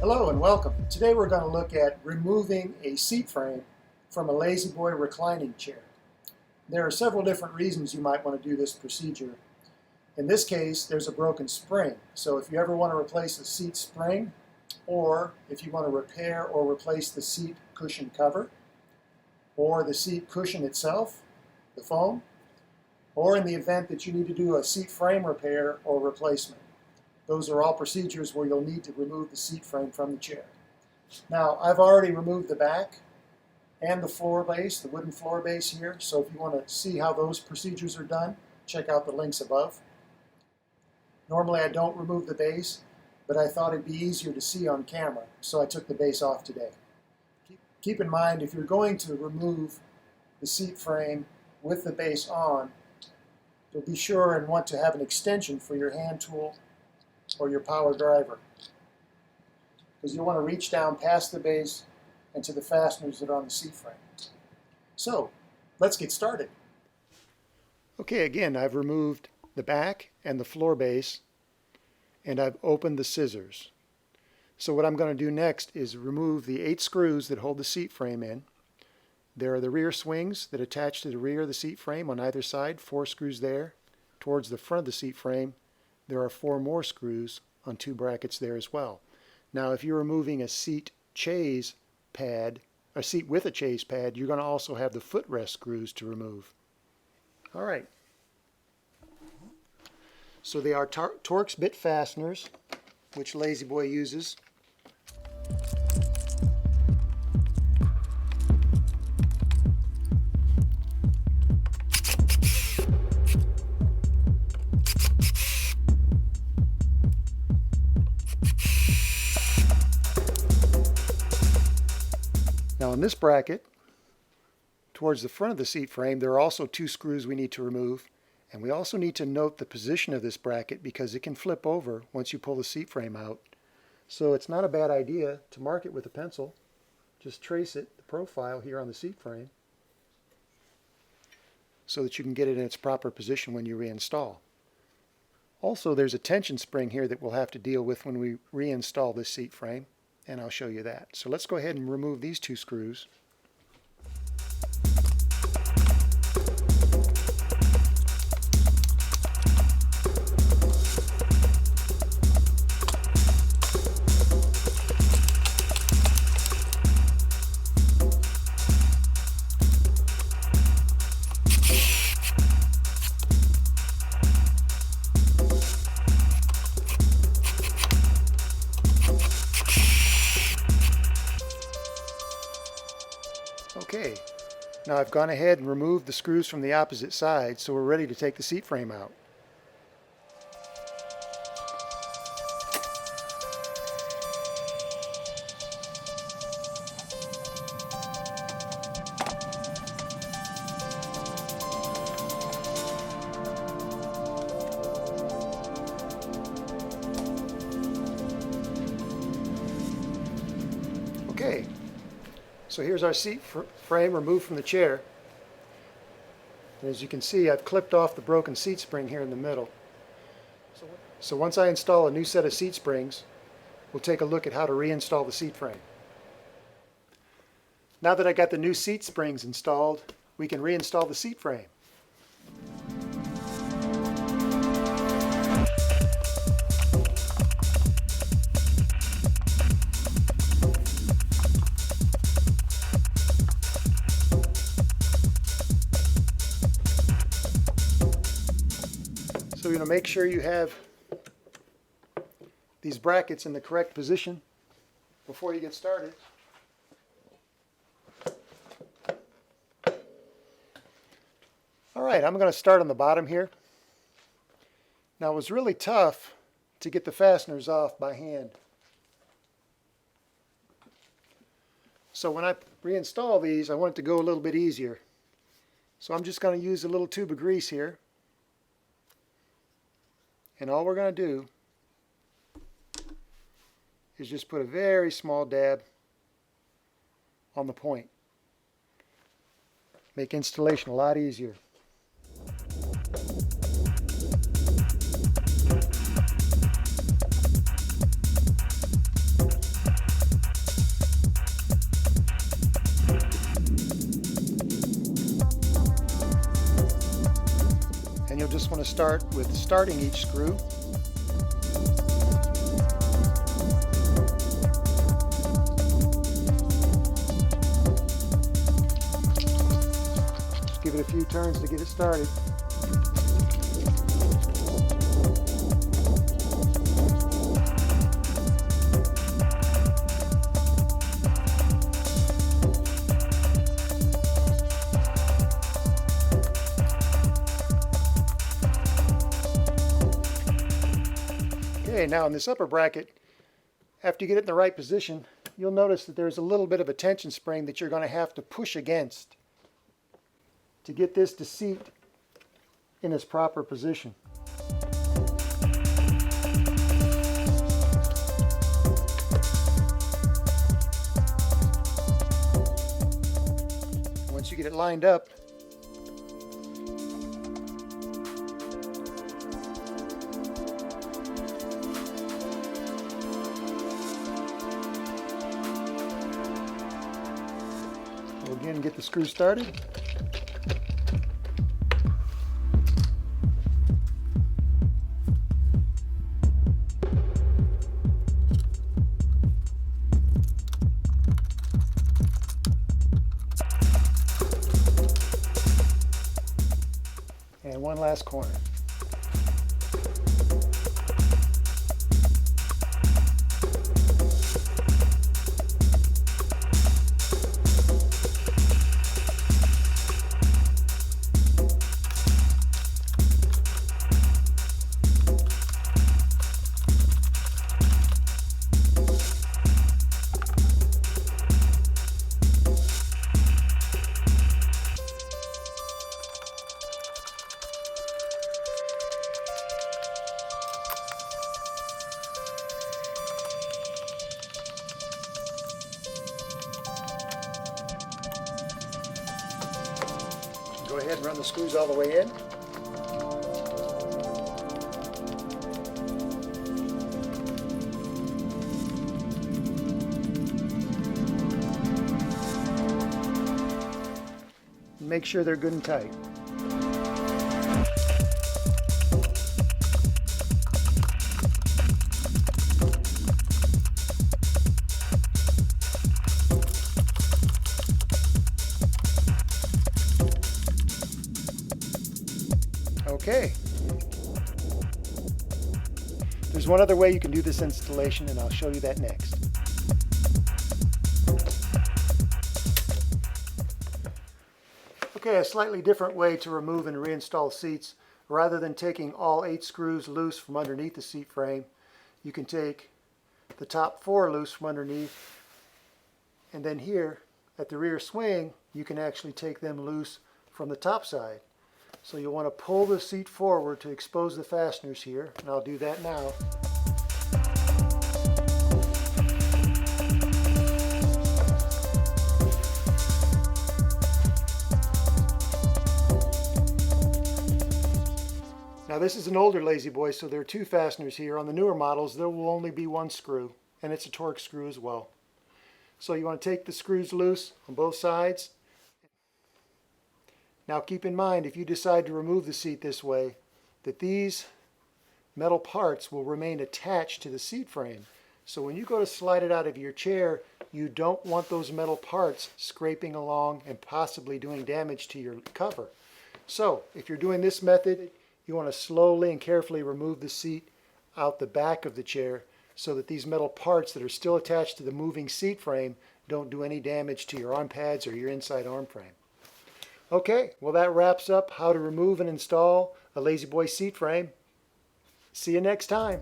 Hello and welcome. Today we're going to look at removing a seat frame from a La-Z-Boy reclining chair. There are several different reasons you might want to do this procedure. In this case, there's a broken spring. So if you ever want to replace a seat spring, or if you want to repair or replace the seat cushion cover, or the seat cushion itself, the foam, or in the event that you need to do a seat frame repair or replacement. Those are all procedures where you'll need to remove the seat frame from the chair. Now, I've already removed the back and the floor base, the wooden floor base here, so if you want to see how those procedures are done, check out the links above. Normally I don't remove the base, but I thought it'd be easier to see on camera, so I took the base off today. Keep in mind, if you're going to remove the seat frame with the base on, you'll be sure and want to have an extension for your hand tool or your power driver, because you want to reach down past the base and to the fasteners that are on the seat frame. So let's get started. Okay, again, I've removed the back and the floor base, and I've opened the scissors. So what I'm going to do next is remove the 8 screws that hold the seat frame in. There are the rear swings that attach to the rear of the seat frame on either side, 4 screws there. Towards the front of the seat frame, there are 4 more screws on 2 brackets there as well. Now, if you're removing a seat chaise pad, a seat with a chaise pad, you're going to also have the footrest screws to remove. All right. So they are Torx bit fasteners, which La-Z-Boy uses. Now in this bracket, towards the front of the seat frame, there are also 2 screws we need to remove, and we also need to note the position of this bracket because it can flip over once you pull the seat frame out. So it's not a bad idea to mark it with a pencil. Just trace it, the profile here on the seat frame, so that you can get it in its proper position when you reinstall. Also, there's a tension spring here that we'll have to deal with when we reinstall this seat frame, and I'll show you that. So let's go ahead and remove these 2 screws. Okay, now I've gone ahead and removed the screws from the opposite side, so we're ready to take the seat frame out. Okay. So here's our seat frame removed from the chair. And as you can see, I've clipped off the broken seat spring here in the middle. So once I install a new set of seat springs, we'll take a look at how to reinstall the seat frame. Now that I got the new seat springs installed, we can reinstall the seat frame. So you're going to make sure you have these brackets in the correct position before you get started. All right, I'm going to start on the bottom here. Now it was really tough to get the fasteners off by hand. So when I reinstall these, I want it to go a little bit easier. So I'm just going to use a little tube of grease here. And all we're going to do is just put a very small dab on the point. Make installation a lot easier. to start with starting each screw. Just give it a few turns to get it started. Okay, now in this upper bracket, after you get it in the right position, you'll notice that there's a little bit of a tension spring that you're going to have to push against to get this to seat in its proper position. Once you get it lined up, we'll again get the screw started. And one last corner. Go ahead and run the screws all the way in. Make sure they're good and tight. Okay. There's one other way you can do this installation, and I'll show you that next. Okay, a slightly different way to remove and reinstall seats. Rather than taking all 8 screws loose from underneath the seat frame, you can take the top 4 loose from underneath, and then here at the rear swing you can actually take them loose from the top side. So you'll want to pull the seat forward to expose the fasteners here, and I'll do that now. Now this is an older Lazy Boy, so there are 2 fasteners here. On the newer models there will only be 1 screw, and it's a Torx screw as well. So you want to take the screws loose on both sides. Now keep in mind, if you decide to remove the seat this way, that these metal parts will remain attached to the seat frame. So when you go to slide it out of your chair, you don't want those metal parts scraping along and possibly doing damage to your cover. So if you're doing this method, you want to slowly and carefully remove the seat out the back of the chair so that these metal parts that are still attached to the moving seat frame don't do any damage to your arm pads or your inside arm frame. Okay, well that wraps up how to remove and install a Lazy Boy seat frame. See you next time.